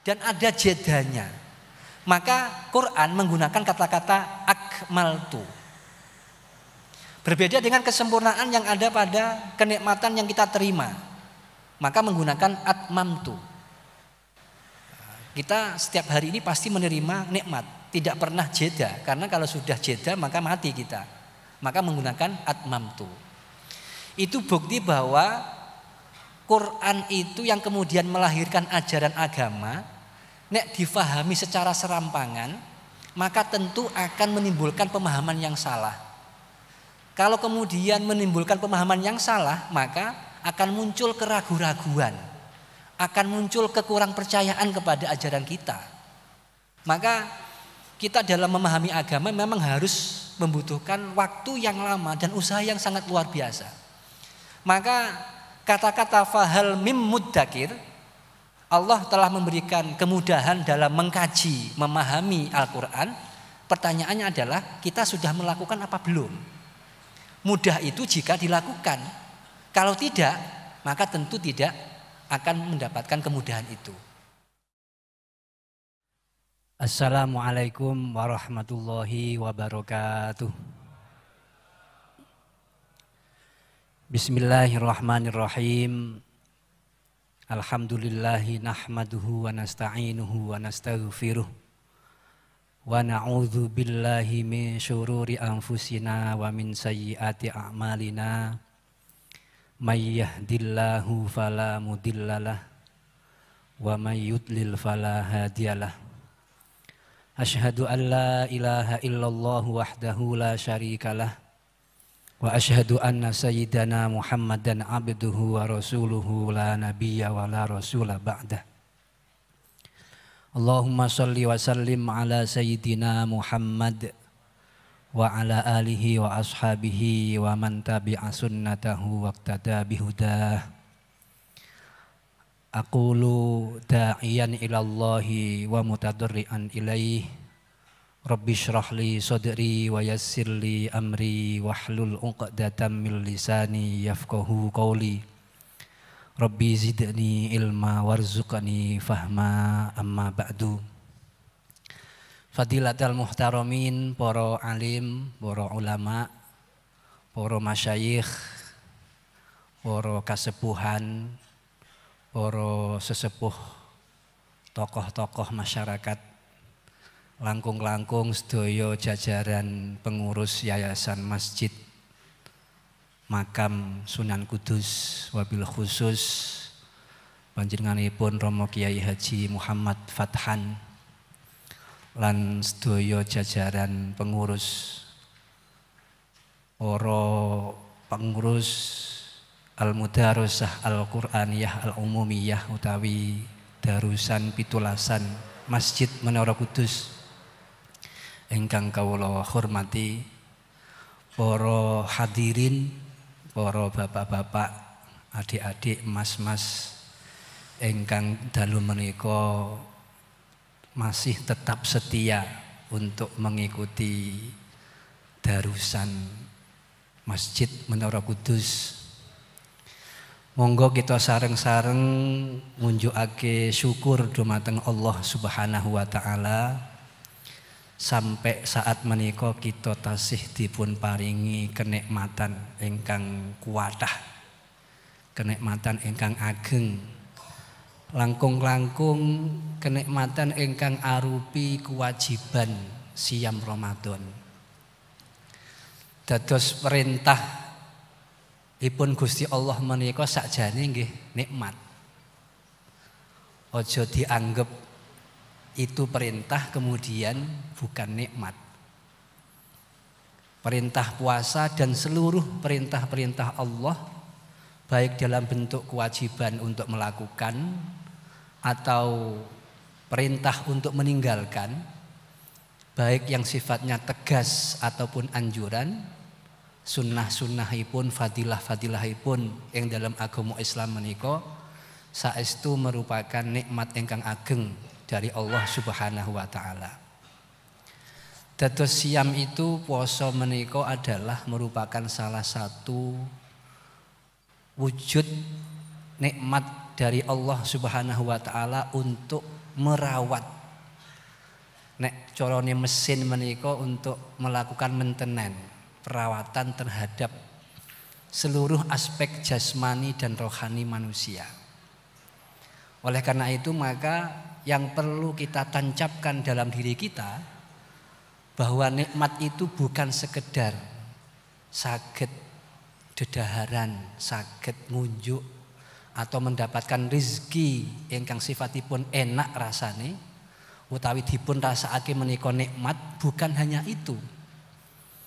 dan ada jedanya. Maka Quran menggunakan kata-kata akmaltu. Berbeda dengan kesempurnaan yang ada pada kenikmatan yang kita terima. Maka menggunakan atmamtu. Kita setiap hari ini pasti menerima nikmat, tidak pernah jeda. Karena kalau sudah jeda maka mati kita. Maka menggunakan atmamtu. Itu bukti bahwa Quran itu yang kemudian melahirkan ajaran agama, nek difahami secara serampangan, maka tentu akan menimbulkan pemahaman yang salah. Kalau kemudian menimbulkan pemahaman yang salah, maka akan muncul keraguan-raguan, akan muncul kekurangpercayaan kepada ajaran kita. Maka kita dalam memahami agama memang harus membutuhkan waktu yang lama dan usaha yang sangat luar biasa. Maka kata-kata fahal mim muddakir, Allah telah memberikan kemudahan dalam mengkaji, memahami Al-Quran. Pertanyaannya adalah kita sudah melakukan apa belum? Mudah itu jika dilakukan. Kalau tidak, maka tentu tidak akan mendapatkan kemudahan itu. Assalamualaikum warahmatullahi wabarakatuh. Bismillahirrahmanirrahim. Alhamdulillahi nahmaduhu wa nasta'inuhu wa nastaghfiruh. Wa na'udzu billahi min syururi anfusina wa min sayyiati a'malina. May yahdillahu fala mudhillalah wa may yudlil fala hadiyalah. Asyhadu an la ilaha illallah wahdahu la syarikalah wa asyhadu anna sayyidana Muhammadan abduhu wa rasuluhu la nabiyya wa la rasula ba'dah. Allahumma salli wa sallim ala sayyidina Muhammad wa ala alihi wa ashabihi wa man tabi'a sunnatahu waqtada bihudah. Aqulu da'iyan ilallahi wa mutadarri'an ilaih. Rabbi syrah li sadri wa yassir li amri wahlul 'uqdatam min lisani yafqahu qawli. Rabbi zidni ilma warzuqni fahma amma ba'du. Fadilatal muhtaramin, para alim, para ulama, para masyayikh, para kasepuhan, para sesepuh, tokoh-tokoh masyarakat, langkung-langkung sedaya jajaran pengurus Yayasan Masjid Makam Sunan Kudus, wabil khusus panjenenganipun Romo Kiai Haji Muhammad Fathan lan sedaya jajaran pengurus, para pengurus Al-Mudarosah Al-Qur'aniyah Al-Umumiyah utawi Darusan Pitulasan Masjid Menara Kudus ingkang kawula hormati, para hadirin, para bapak-bapak, adik-adik, mas-mas ingkang dalu menika masih tetap setia untuk mengikuti darusan Masjid Menara Kudus. Monggo kita sareng-sareng ngunjukake syukur dumateng Allah Subhanahu wa taala. Sampai saat menika kita tasih dipun paringi kenikmatan ingkang kuwatah, kenikmatan ingkang ageng, langkung-langkung kenikmatan ingkang arupi kewajiban siam Ramadan. Dados perintah ipun Gusti Allah menika sakjane nggih nikmat. Aja dianggep itu perintah kemudian bukan nikmat. Perintah puasa dan seluruh perintah-perintah Allah, baik dalam bentuk kewajiban untuk melakukan atau perintah untuk meninggalkan, baik yang sifatnya tegas ataupun anjuran, sunnah-sunnahipun, fadilah-fadilahipun yang dalam agama Islam menika saestu merupakan nikmat ingkang ageng dari Allah Subhanahu wa taala. Dados siam itu, puasa menika adalah merupakan salah satu wujud nikmat dari Allah Subhanahu wa taala untuk merawat. Nek corone mesin menika untuk melakukan maintenance, perawatan terhadap seluruh aspek jasmani dan rohani manusia. Oleh karena itu maka yang perlu kita tancapkan dalam diri kita bahwa nikmat itu bukan sekedar saged dedaharan, saged ngunjuk atau mendapatkan rezeki ingkang sifatipun enak rasane utawi dipun rasakake menika nikmat, bukan hanya itu.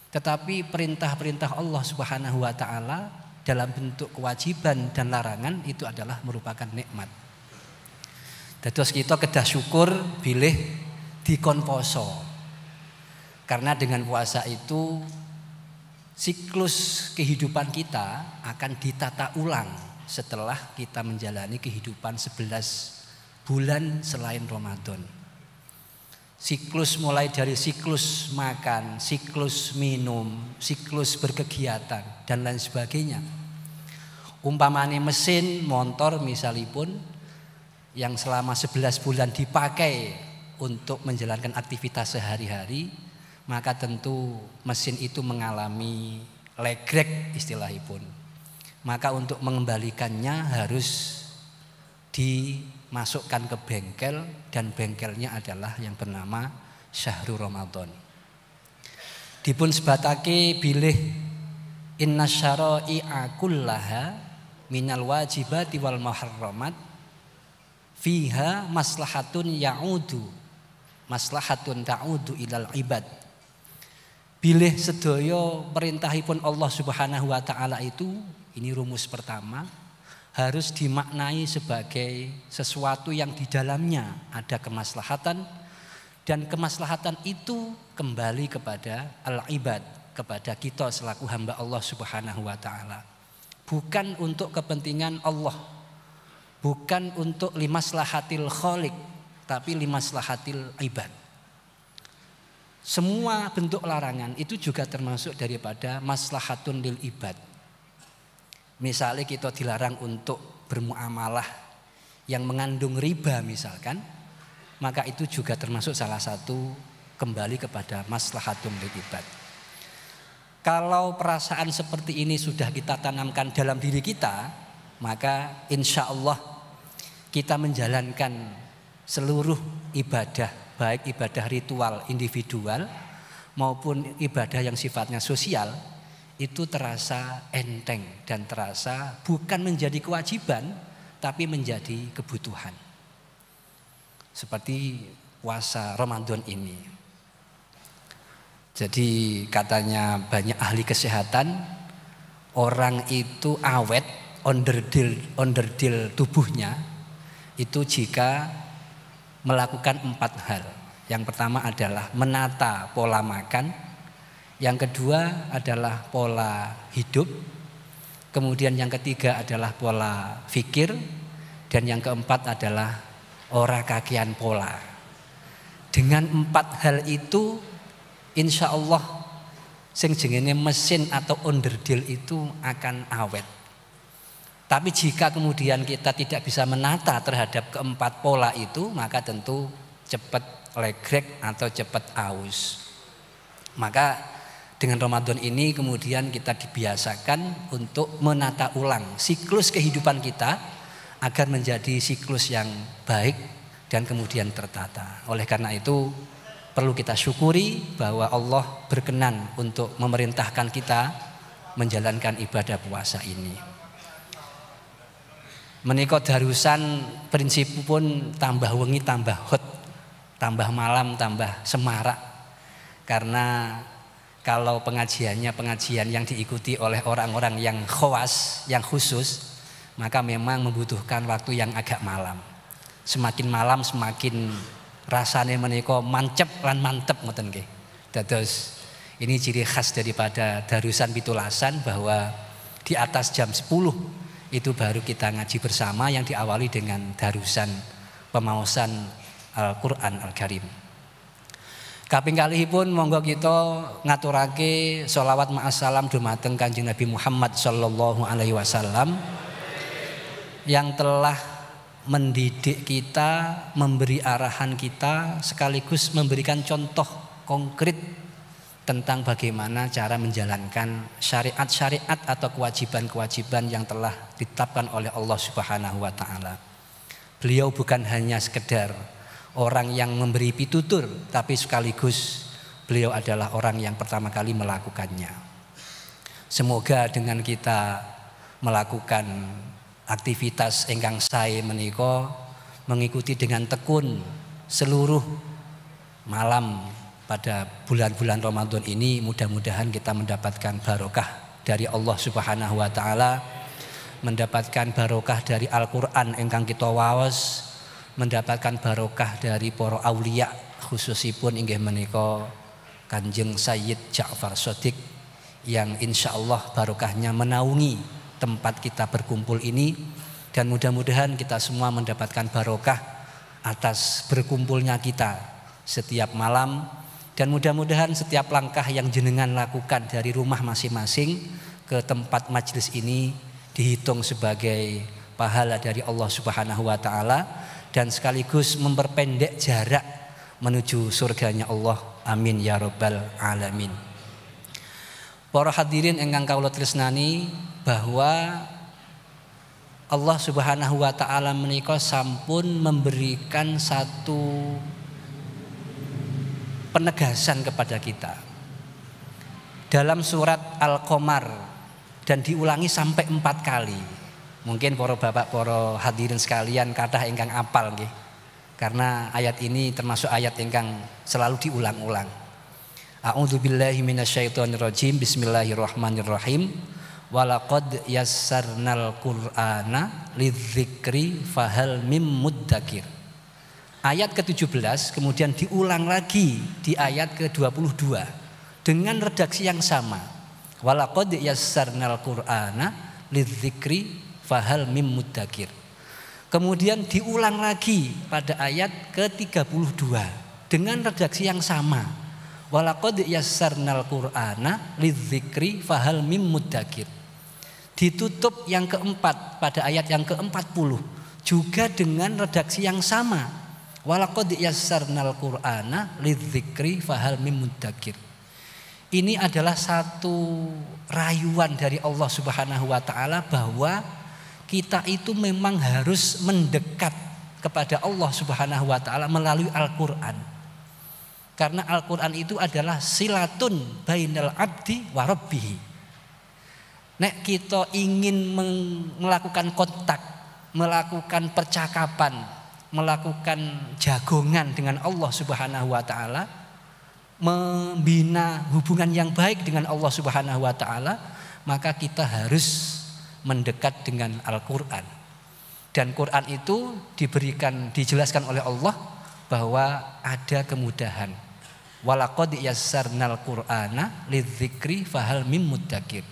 Tetapi perintah-perintah Allah Subhanahu wa taala dalam bentuk kewajiban dan larangan itu adalah merupakan nikmat. Dados kita kedah syukur bilih dikon poso. Karena dengan puasa itu siklus kehidupan kita akan ditata ulang setelah kita menjalani kehidupan 11 bulan selain Ramadan. Siklus mulai dari siklus makan, siklus minum, siklus berkegiatan dan lain sebagainya. Umpamane mesin motor misalipun yang selama 11 bulan dipakai untuk menjalankan aktivitas sehari-hari, maka tentu mesin itu mengalami legrek istilahipun. Maka untuk mengembalikannya harus dimasukkan ke bengkel, dan bengkelnya adalah yang bernama Syahrul Ramadan. Dipun sebatake bilih inna syara'i'a kullaha minal wajibati wal muharramat fiha maslahatun ta'udu ilal ibad. Bilih sedaya perintahipun Allah Subhanahu wa taala itu, ini rumus pertama, harus dimaknai sebagai sesuatu yang di dalamnya ada kemaslahatan, dan kemaslahatan itu kembali kepada al-ibad, kepada kita selaku hamba Allah Subhanahu wa taala. Bukan untuk kepentingan Allah, bukan untuk limaslahatil khaliq, tapi limaslahatil ibad. Semua bentuk larangan itu juga termasuk daripada maslahatun lil ibad. Misalnya kita dilarang untuk bermuamalah yang mengandung riba misalkan, maka itu juga termasuk salah satu kembali kepada maslahatun lil ibad. Kalau perasaan seperti ini sudah kita tanamkan dalam diri kita, maka insya Allah kita menjalankan seluruh ibadah, baik ibadah ritual individual maupun ibadah yang sifatnya sosial, itu terasa enteng dan terasa bukan menjadi kewajiban tapi menjadi kebutuhan. Seperti puasa Ramadan ini. Jadi katanya banyak ahli kesehatan, orang itu awet onderdil tubuhnya itu jika melakukan 4 hal. Yang pertama adalah menata pola makan, yang kedua adalah pola hidup, kemudian yang ketiga adalah pola fikir, dan yang keempat adalah ora kakian pola. Dengan 4 hal itu insya Allah sing jenenge mesin atau onderdil itu akan awet. Tapi jika kemudian kita tidak bisa menata terhadap keempat pola itu, maka tentu cepat legrek atau cepat aus. Maka dengan Ramadan ini kemudian kita dibiasakan untuk menata ulang siklus kehidupan kita agar menjadi siklus yang baik dan kemudian tertata. Oleh karena itu perlu kita syukuri bahwa Allah berkenan untuk memerintahkan kita menjalankan ibadah puasa ini. Menika darusan prinsip pun tambah wengi tambah hot, tambah malam tambah semarak. Karena kalau pengajiannya pengajian yang diikuti oleh orang-orang yang khawas, yang khusus, maka memang membutuhkan waktu yang agak malam. Semakin malam semakin rasanya menika mancep lan mantep ngoten nggih. Dados ini ciri khas daripada darusan pitulasan bahwa di atas jam 10 itu baru kita ngaji bersama yang diawali dengan darusan pemaosan Al-Qur'an Al-Karim. Kaping kalihipun monggo kita ngaturake sholawat ma'assalam dumateng Kanjeng Nabi Muhammad sallallahu alaihi wasallam yang telah mendidik kita, memberi arahan kita, sekaligus memberikan contoh konkret tentang bagaimana cara menjalankan syariat-syariat atau kewajiban-kewajiban yang telah ditetapkan oleh Allah Subhanahu wa taala. Beliau bukan hanya sekedar orang yang memberi pitutur, tapi sekaligus beliau adalah orang yang pertama kali melakukannya. Semoga dengan kita melakukan aktivitas ingkang sae menika, mengikuti dengan tekun seluruh malam pada bulan-bulan Ramadan ini, mudah-mudahan kita mendapatkan barokah dari Allah Subhanahu wa taala, mendapatkan barokah dari Al-Qur'an ingkang kita waos, mendapatkan barokah dari para aulia, khususipun inggih menika Kanjeng Sayyid Ja'far Shadiq yang insyaallah barokahnya menaungi tempat kita berkumpul ini, dan mudah-mudahan kita semua mendapatkan barokah atas berkumpulnya kita setiap malam, dan mudah-mudahan setiap langkah yang jenengan lakukan dari rumah masing-masing ke tempat majelis ini dihitung sebagai pahala dari Allah Subhanahu wa taala, dan sekaligus memperpendek jarak menuju surganya Allah. Amin ya rabbal alamin. Para hadirin ingkang kawula tresnani, bahwa Allah Subhanahu wa taala menika sampun memberikan satu penegasan kepada kita dalam surat Al-Qamar, dan diulangi sampai 4 kali. Mungkin para bapak, para hadirin sekalian kathah ingkang apal nggih, karena ayat ini termasuk ayat ingkang selalu diulang-ulang. A'udzubillahi minasyaitonirrajim. Bismillahirrahmanirrahim. Walaqad yassarnal Qur'ana lidzikri fahal mim muddakir. Ayat ke-17 kemudian diulang lagi di ayat ke-22 dengan redaksi yang sama. Walaqad yassarnal Qur'ana lidzikri fahal mim muddakir. Kemudian diulang lagi pada ayat ke-32 dengan redaksi yang sama. Walaqad yassarnal Qur'ana lidzikri fahal mim muddakir. Ditutup yang keempat pada ayat yang ke-40 juga dengan redaksi yang sama. Walaqad yassarnal Qur'ana lidzikri fahal mim muddakir. Ini adalah satu rayuan dari Allah Subhanahu wa taala bahwa kita itu memang harus mendekat kepada Allah Subhanahu wa taala melalui Al-Qur'an. Karena Al-Qur'an itu adalah silatun bainal abdi wa rabbih. Nek kita ingin melakukan kontak, melakukan percakapan, melakukan jagongan dengan Allah Subhanahu wa taala, membina hubungan yang baik dengan Allah Subhanahu wa taala, maka kita harus mendekat dengan Al-Qur'an. Dan Qur'an itu dijelaskan oleh Allah bahwa ada kemudahan. Walaqad yassarnal Qur'ana lidzikri fahal mim muddakir.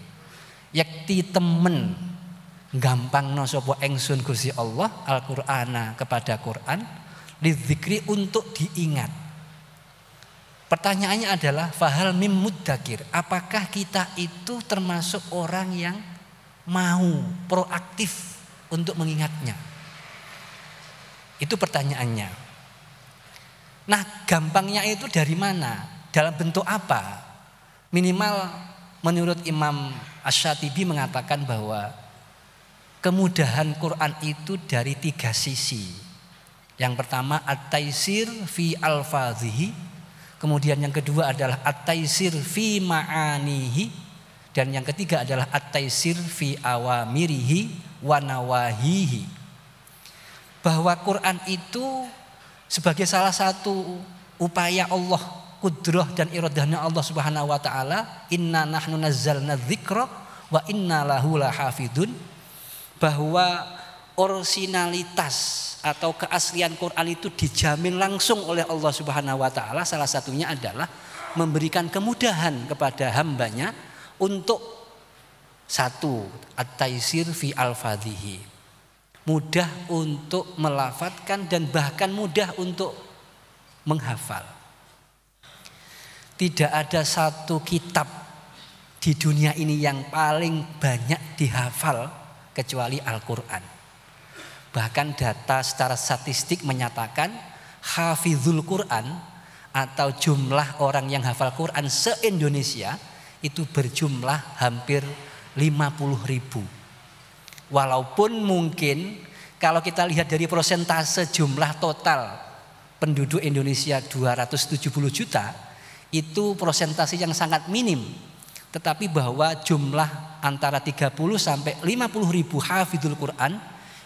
Yakti temen gampangno sapa ingsun Gusti Allah Al-Qur'ana kepada Qur'an lidzikri untuk diingat. Pertanyaannya adalah fahal mim muddakir. Apakah kita itu termasuk orang yang mau proaktif untuk mengingatnya? Itu pertanyaannya. Nah, gampangnya itu dari mana? Dalam bentuk apa? Minimal menurut Imam Asy-Syatibi mengatakan bahwa kemudahan Quran itu dari 3 sisi. Yang pertama at-taisir fi alfazihi, kemudian yang kedua adalah at-taisir fi ma'anihi, dan yang ketiga adalah at-taisir fi awamirihi wa nawahihi. Bahwa Quran itu sebagai salah satu upaya Allah, kudrah dan iradahnya Allah Subhanahu wa taala, inna nahnu nazzalna dzikra wa inna lahu lahafidun, bahwa originalitas atau keaslian Quran itu dijamin langsung oleh Allah Subhanahu wa taala. Salah satunya adalah memberikan kemudahan kepada hambanya untuk satu, at-taisir fi alfadhihi, mudah untuk melafadzkan dan bahkan mudah untuk menghafal. Tidak ada satu kitab di dunia ini yang paling banyak dihafal kecuali Al-Quran. Bahkan data secara statistik menyatakan hafizul Quran atau jumlah orang yang hafal Quran se-Indonesia itu berjumlah hampir 50.000. Walaupun mungkin kalau kita lihat dari persentase jumlah total penduduk Indonesia 270 juta, itu persentase yang sangat minim. Tetapi bahwa jumlah antara 30 sampai 50.000 hafizul Quran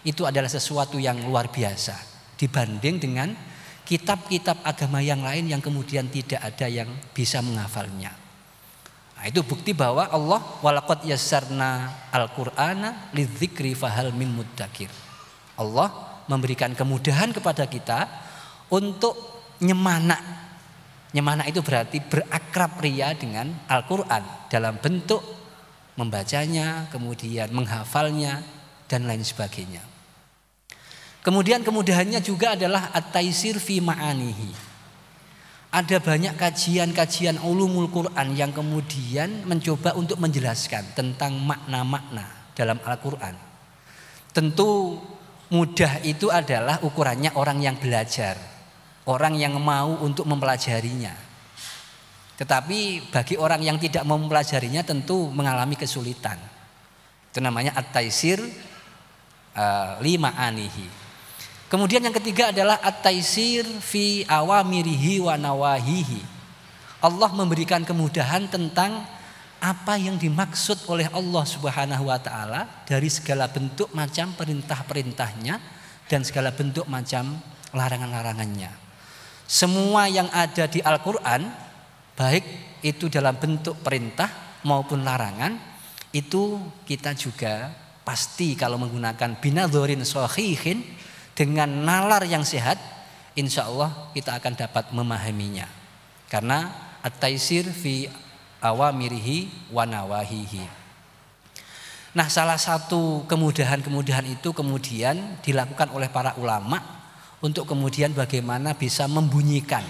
itu adalah sesuatu yang luar biasa dibanding dengan kitab-kitab agama yang lain yang kemudian tidak ada yang bisa menghafalnya. Nah, itu bukti bahwa Allah walaqad yassarna al-Qur'ana lidzikri fahal min muddakir. Allah memberikan kemudahan kepada kita untuk nyemanak. Nyemanak itu berarti berakrab ria dengan Al-Qur'an dalam bentuk membacanya, kemudian menghafalnya dan lain sebagainya. Kemudian kemudahannya juga adalah at-taisir fi ma'anihi. Ada banyak kajian-kajian ulumul Quran yang kemudian mencoba untuk menjelaskan tentang makna-makna dalam Al-Quran. Tentu mudah itu adalah ukurannya orang yang belajar, orang yang mau untuk mempelajarinya. Tetapi bagi orang yang tidak mau mempelajarinya tentu mengalami kesulitan. Itu namanya at-taisir li ma'anihi. Kemudian yang ketiga adalah at-taisir fi awamirihi wa nawahihi. Allah memberikan kemudahan tentang apa yang dimaksud oleh Allah Subhanahu wa taala dari segala bentuk macam perintah-perintahnya dan segala bentuk macam larangan-larangannya. Semua yang ada di Al-Qur'an, baik itu dalam bentuk perintah maupun larangan, itu kita juga pasti kalau menggunakan binadzorin shahihin, dengan nalar yang sehat, insya Allah kita akan dapat memahaminya. Karena at-taisir fi awamirihi wa nawahihi. Nah, salah satu kemudahan-kemudahan itu kemudian dilakukan oleh para ulama untuk kemudian bagaimana bisa membunyikan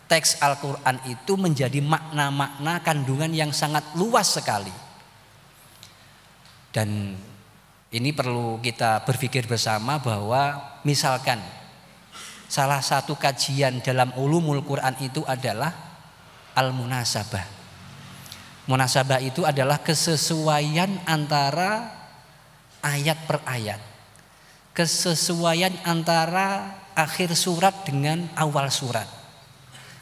teks Al-Quran itu menjadi makna-makna kandungan yang sangat luas sekali. Dan ini perlu kita berpikir bersama bahwa misalkan salah satu kajian dalam ulumul Quran itu adalah al-munasabah. Munasabah itu adalah kesesuaian antara ayat per ayat. Kesesuaian antara akhir surat dengan awal surat.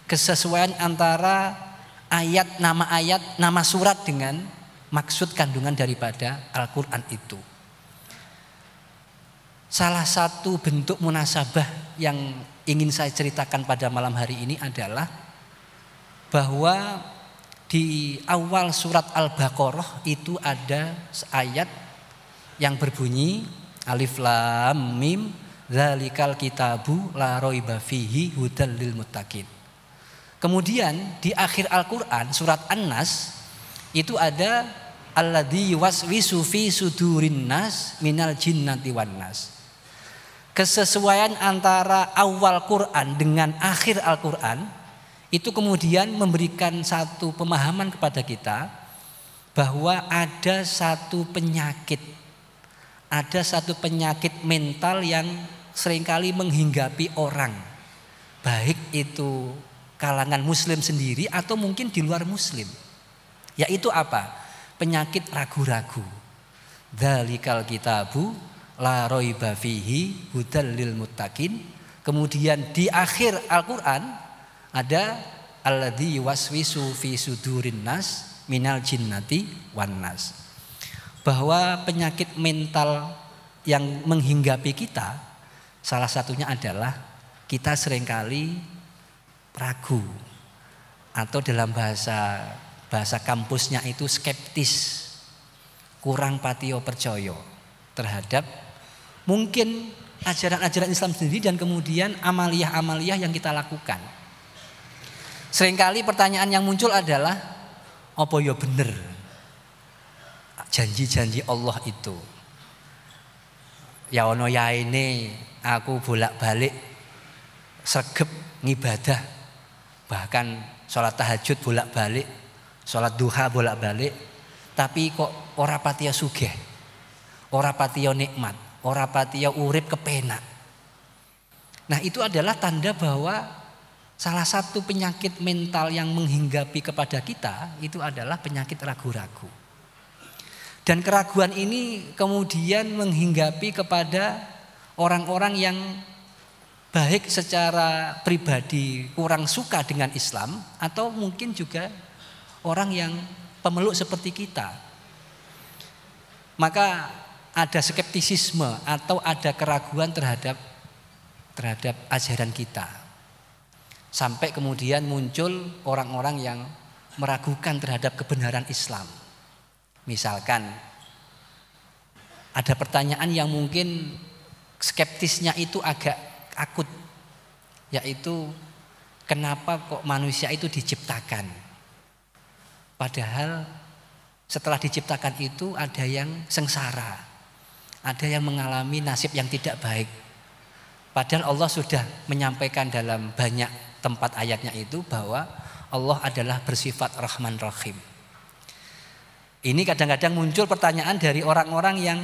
Kesesuaian antara ayat, nama surat dengan maksud kandungan daripada Al-Quran itu. Salah satu bentuk munasabah yang ingin saya ceritakan pada malam hari ini adalah bahwa di awal surat Al-Baqarah itu ada ayat yang berbunyi Alif Lam Mim Dzalikal kitabu la raiba fihi hudal lil muttaqin. Kemudian di akhir Al-Qur'an surat An-Nas itu ada alladzi yuwaswisu fi sudurin nas minal jinnati wan nas. Kesesuaian antara awal Quran dengan akhir Al-Quran itu kemudian memberikan satu pemahaman kepada kita bahwa ada satu penyakit mental yang seringkali menghinggapi orang, baik itu kalangan muslim sendiri atau mungkin di luar muslim. Yaitu apa? Penyakit ragu-ragu. Dzalikal kitabu la raiba fihi hudal lil muttaqin. Kemudian di akhir Al-Quran ada alladzi yuwaswisu fi sudurin nas minal jinnati wan nas. Bahwa penyakit mental yang menghinggapi kita salah satunya adalah kita seringkali ragu atau dalam bahasa kampusnya itu skeptis, kurang patio percaya terhadap mungkin ajaran-ajaran Islam sendiri dan kemudian amaliyah-amaliyah yang kita lakukan. Seringkali pertanyaan yang muncul adalah apa ya bener janji-janji Allah itu? Ya ono yaene aku bolak-balik sregep ngibadah, bahkan sholat tahajud bolak-balik, sholat duha bolak-balik, tapi kok ora patiya sugih, ora patiya nikmat, ora patiya urip kepenak. Nah, itu adalah tanda bahwa salah satu penyakit mental yang menghinggapi kepada kita itu adalah penyakit ragu-ragu. Dan keraguan ini kemudian menghinggapi kepada orang-orang yang baik secara pribadi kurang suka dengan Islam, atau mungkin juga orang yang pemeluk seperti kita. Maka ada skeptisisme atau ada keraguan terhadap ajaran kita. Sampai kemudian muncul orang-orang yang meragukan terhadap kebenaran Islam. Misalkan ada pertanyaan yang mungkin skeptisnya itu agak akut, yaitu kenapa kok manusia itu diciptakan? Padahal setelah diciptakan itu ada yang sengsara, ada yang mengalami nasib yang tidak baik. Padahal Allah sudah menyampaikan dalam banyak tempat ayatnya itu bahwa Allah adalah bersifat Rahman Rahim. Ini kadang-kadang muncul pertanyaan dari orang-orang yang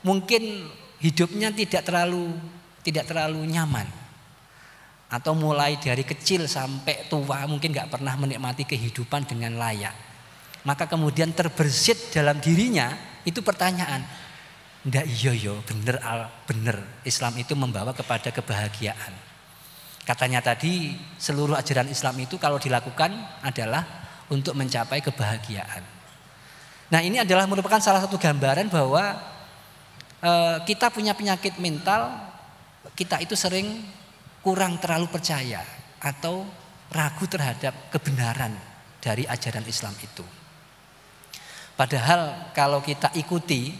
mungkin hidupnya tidak terlalu nyaman, atau mulai dari kecil sampai tua mungkin nggak pernah menikmati kehidupan dengan layak. Maka kemudian terbersit dalam dirinya itu pertanyaan, ndak iya bener Islam itu membawa kepada kebahagiaan. Katanya tadi seluruh ajaran Islam itu kalau dilakukan adalah untuk mencapai kebahagiaan. Nah, ini adalah merupakan salah satu gambaran bahwa kita punya penyakit mental, kita itu sering kurang terlalu percaya atau ragu terhadap kebenaran dari ajaran Islam itu. Padahal kalau kita ikuti,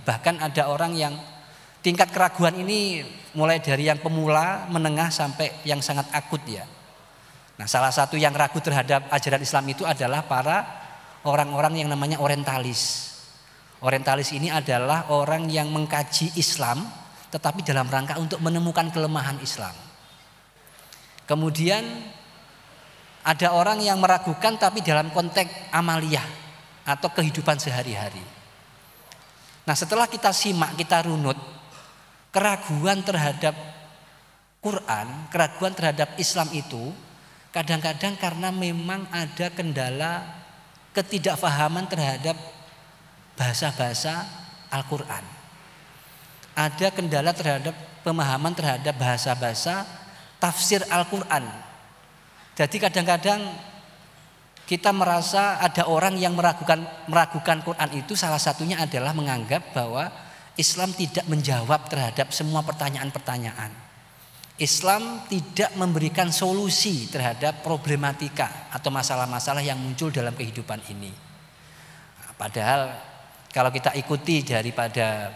bahkan ada orang yang tingkat keraguan ini mulai dari yang pemula, menengah sampai yang sangat akut ya. Nah, salah satu yang ragu terhadap ajaran Islam itu adalah para orang-orang yang namanya orientalis. Orientalis ini adalah orang yang mengkaji Islam tetapi dalam rangka untuk menemukan kelemahan Islam. Kemudian ada orang yang meragukan tapi dalam konteks amaliyah atau kehidupan sehari-hari. Nah, setelah kita simak, kita runut, keraguan terhadap Quran, keraguan terhadap Islam itu kadang-kadang karena memang ada kendala ketidakfahaman terhadap bahasa-bahasa Al-Quran. Ada kendala terhadap pemahaman terhadap bahasa-bahasa tafsir Al-Quran. Jadi kadang-kadang kita merasa ada orang yang meragukan Quran itu, salah satunya adalah menganggap bahwa Islam tidak menjawab terhadap semua pertanyaan-pertanyaan. Islam tidak memberikan solusi terhadap problematika atau masalah-masalah yang muncul dalam kehidupan ini. Padahal kalau kita ikuti daripada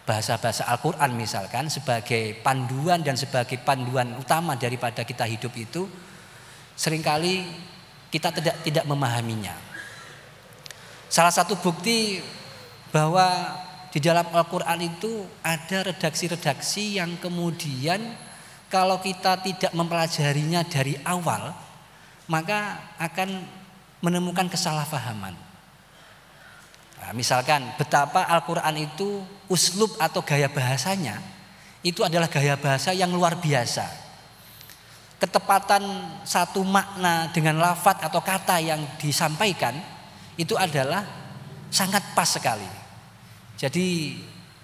bahasa-bahasa Al-Quran misalkan sebagai panduan dan sebagai panduan utama daripada kita hidup itu, seringkali kita tidak memahaminya. Salah satu bukti bahwa di dalam Al-Quran itu ada redaksi-redaksi yang kemudian kalau kita tidak mempelajarinya dari awal, maka akan menemukan kesalahpahaman. Nah, misalkan betapa Al-Quran itu uslub atau gaya bahasanya itu adalah gaya bahasa yang luar biasa. Ketepatan satu makna dengan lafadz atau kata yang disampaikan itu adalah sangat pas sekali. Jadi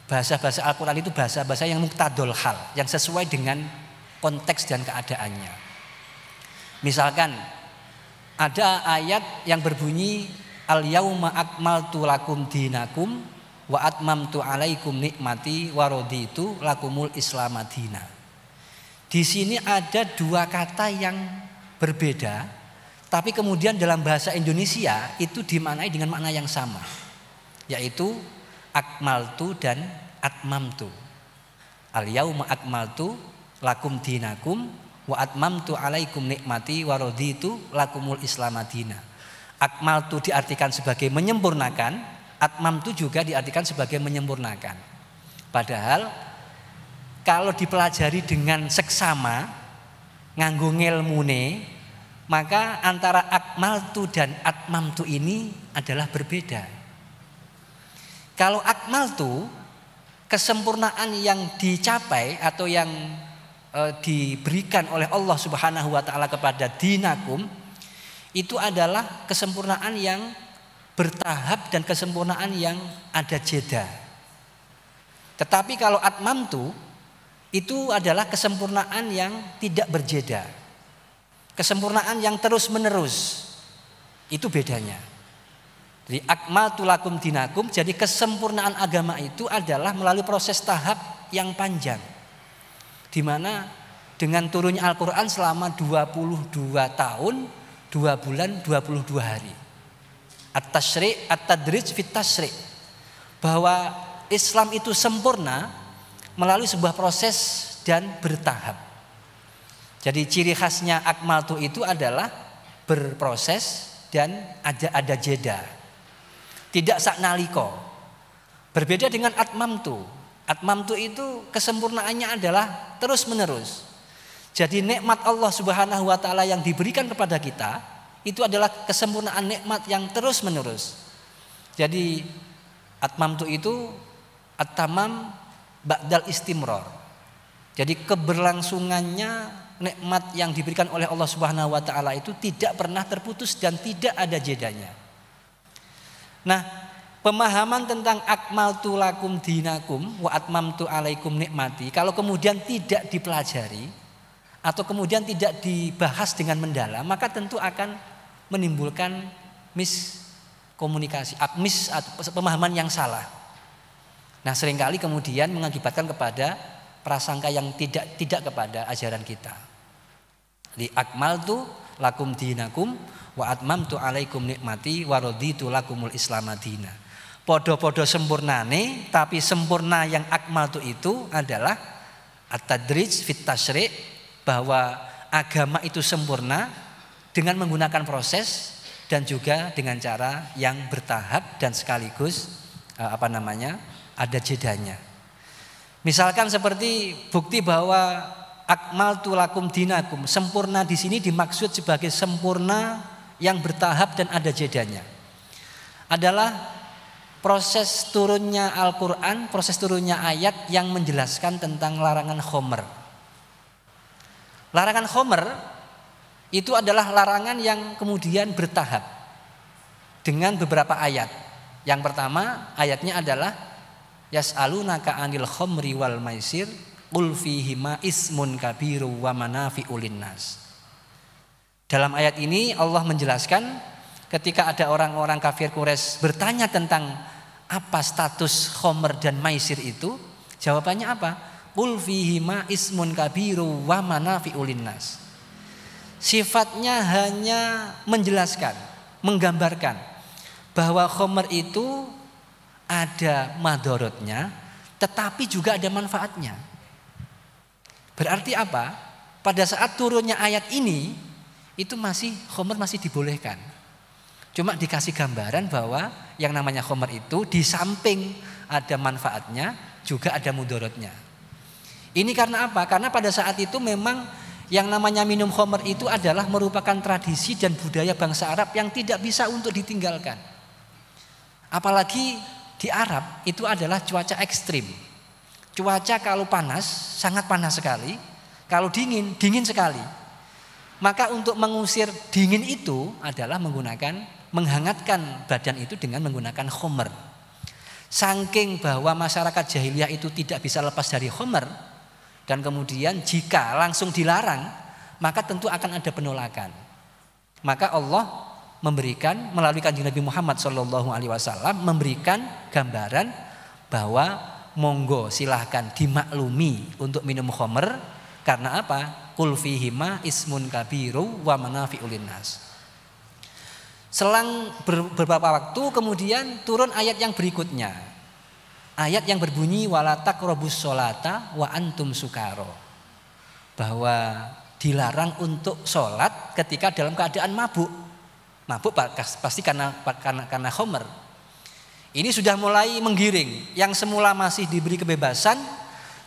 bahasa-bahasa Al-Quran itu bahasa-bahasa yang muktadol hal, yang sesuai dengan konteks dan keadaannya. Misalkan ada ayat yang berbunyi al-yauma akmaltu lakum dinakum wa atmamtu alaikum nikmati wa raditu lakumul islam madina. Di sini ada dua kata yang berbeda, tapi kemudian dalam bahasa Indonesia itu dimaknai dengan makna yang sama, yaitu akmaltu dan atmamtu. Al-yauma akmaltu lakum dinakum wa atmamtu alaikum nikmati wa raditu lakumul islam madina. Akmaltu diartikan sebagai menyempurnakan, atmamtu juga diartikan sebagai menyempurnakan. Padahal kalau dipelajari dengan seksama nganggo ngelmune, maka antara akmaltu dan atmamtu ini adalah berbeda. Kalau akmaltu kesempurnaan yang dicapai atau yang diberikan oleh Allah Subhanahu wa taala kepada dinakum itu adalah kesempurnaan yang bertahap dan kesempurnaan yang ada jeda. Tetapi kalau atmamtu itu adalah kesempurnaan yang tidak berjeda. Kesempurnaan yang terus-menerus. Itu bedanya. Jadi akmaltu lakum dinakum, jadi kesempurnaan agama itu adalah melalui proses tahap yang panjang. Di mana dengan turunnya Al-Qur'an selama 22 tahun, 2 bulan, 22 hari. At-tasyri' at-tadrij fit tasyri'. Bahwa Islam itu sempurna melalui sebuah proses dan bertahap. Jadi ciri khasnya akmaltu itu adalah berproses dan ada jeda. Tidak saknaliko. Berbeda dengan atmamtu. Atmamtu itu kesempurnaannya adalah terus menerus. Jadi nikmat Allah Subhanahu wa taala yang diberikan kepada kita itu adalah kesempurnaan nikmat yang terus menerus. Jadi atmamtu itu at-tamam ba'dal istimrar. Jadi keberlangsungannya nikmat yang diberikan oleh Allah Subhanahu wa taala itu tidak pernah terputus dan tidak ada jedanya. Nah, pemahaman tentang akmaltu lakum dinakum wa atmamtu alaikum nikmati kalau kemudian tidak dipelajari atau kemudian tidak dibahas dengan mendalam, maka tentu akan menimbulkan miskomunikasi, atau pemahaman yang salah. Nah, seringkali kemudian mengakibatkan kepada prasangka yang tidak kepada ajaran kita. Li akmaltu lakum dinakum wa atmamtu alaikum nikmati wa raditu lakumul islam madina. Podo-podo sempurnane, tapi sempurna yang akmaltu itu adalah at-tadrij fit tasyri', bahwa agama itu sempurna dengan menggunakan proses dan juga dengan cara yang bertahap dan sekaligus ada jedanya. Misalkan seperti bukti bahwa akmaltu lakum dinakum, sempurna di sini dimaksud sebagai sempurna yang bertahap dan ada jedanya. Adalah proses turunnya Al-Qur'an, proses turunnya ayat yang menjelaskan tentang larangan khomer. Larangan khomer itu adalah larangan yang kemudian bertahap dengan beberapa ayat. Yang pertama ayatnya adalah yas'alunaka 'anil khamri wal maisir qul fihima ismun kabiru wa manafi'ul linnas. Dalam ayat ini Allah menjelaskan ketika ada orang-orang kafir Quraisy bertanya tentang apa status khamr dan maisir itu, jawabannya apa? Qul fihima ismun kabiru wa manafi'ul linnas. Sifatnya hanya menjelaskan, menggambarkan bahwa khamr itu ada madorotnya, tetapi juga ada manfaatnya. Berarti apa? Pada saat turunnya ayat ini, itu khamr masih dibolehkan. Cuma dikasih gambaran bahwa yang namanya khamr itu di samping ada manfaatnya, juga ada mudorotnya. Ini karena apa? Karena pada saat itu memang yang namanya minum khamr itu adalah merupakan tradisi dan budaya bangsa Arab yang tidak bisa untuk ditinggalkan. Apalagi di Arab itu adalah cuaca ekstrim. Cuaca kalau panas, sangat panas sekali. Kalau dingin, dingin sekali. Maka untuk mengusir dingin itu adalah menghangatkan badan itu dengan menggunakan khamr. Saking bahwa masyarakat jahiliyah itu tidak bisa lepas dari khamr, dan kemudian jika langsung dilarang, maka tentu akan ada penolakan. Maka Allah memberikan melalui Kanjeng Nabi Muhammad SAW memberikan gambaran bahwa monggo silahkan dimaklumi untuk minum khamr. Karena apa? Qul fihima ismun kabiru wa manafi'ul linnas. Selang beberapa waktu kemudian turun ayat yang berikutnya. Ayat yang berbunyi wala taqrabus sholata wa antum sukaro. Bahwa dilarang untuk sholat ketika dalam keadaan mabuk. Mabuk pasti karena khamr. Ini sudah mulai menggiring. Yang semula masih diberi kebebasan,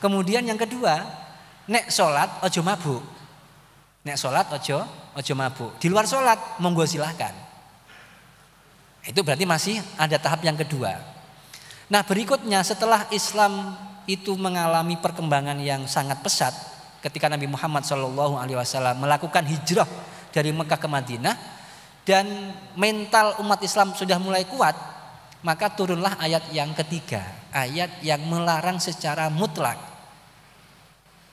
kemudian yang kedua, nek sholat ojo mabuk. Nek sholat ojo mabuk. Di luar sholat monggo silahkan. Itu berarti masih ada tahap yang kedua. Nah berikutnya setelah Islam itu mengalami perkembangan yang sangat pesat ketika Nabi Muhammad SAW melakukan hijrah dari Mekah ke Madinah dan mental umat Islam sudah mulai kuat, maka turunlah ayat yang ketiga, ayat yang melarang secara mutlak.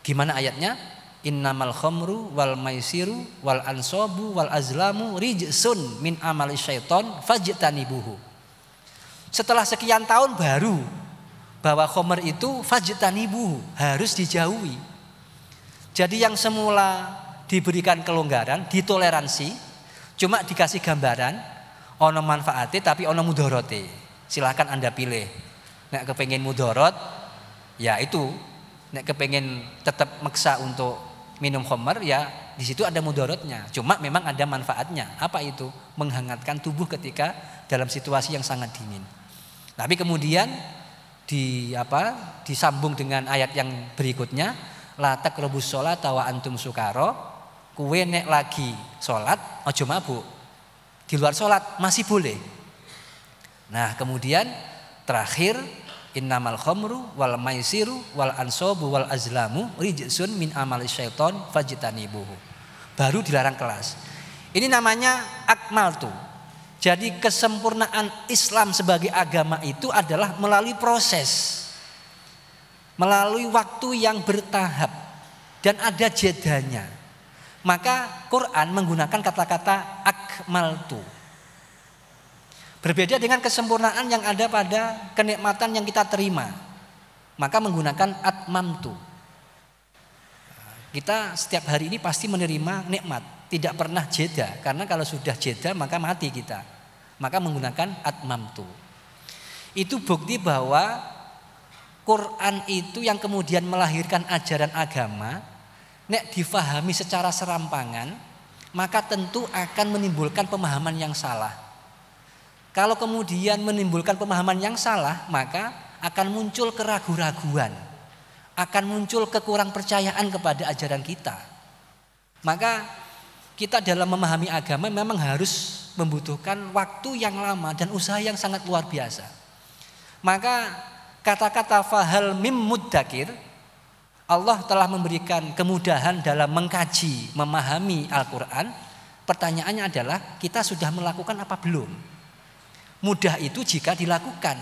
Gimana ayatnya? Innamal khamru wal maisiru wal ansobu wal azlamu rijsun min amali syaiton fajtanibuhu. Setelah sekian tahun baru bahwa khamr itu fajtanibuhu, harus dijauhi. Jadi yang semula diberikan kelonggaran, ditoleransi, cuma dikasih gambaran ono manfaatnya tapi ono mudorote. Silahkan Anda pilih. Nek kepengen mudorot, ya itu. Nek kepengen tetap maksa untuk minum khamr, ya di situ ada mudorotnya. Cuma memang ada manfaatnya. Apa itu? Menghangatkan tubuh ketika dalam situasi yang sangat dingin. Tapi kemudian disambung dengan ayat yang berikutnya, la taqrabus sholata wa antum sukara. Kuwe nek lagi sholat ojo mabuk. Di luar sholat masih boleh. Nah, kemudian terakhir innamal khamru wal maisiru wal ansobu wal azlamu rijsun min amali syaiton fajtanibuhu. Baru dilarang kelas. Ini namanya akmaltu. Jadi kesempurnaan Islam sebagai agama itu adalah melalui proses, melalui waktu yang bertahap dan ada jedanya. Maka Quran menggunakan kata-kata akmaltu. Berbeda dengan kesempurnaan yang ada pada kenikmatan yang kita terima. Maka menggunakan atmamtu. Kita setiap hari ini pasti menerima nikmat, tidak pernah jeda. Karena kalau sudah jeda maka mati kita. Maka menggunakan atmamtu. Itu bukti bahwa Quran itu yang kemudian melahirkan ajaran agama, nek difahami secara serampangan, maka tentu akan menimbulkan pemahaman yang salah. Kalau kemudian menimbulkan pemahaman yang salah, maka akan muncul keraguan-raguan, akan muncul kekurang percayaan kepada ajaran kita. Maka kita dalam memahami agama memang harus membutuhkan waktu yang lama dan usaha yang sangat luar biasa. Maka kata-kata fahal mim muddakir, Allah telah memberikan kemudahan dalam mengkaji, memahami Al-Quran. Pertanyaannya adalah kita sudah melakukan apa belum? Mudah itu jika dilakukan.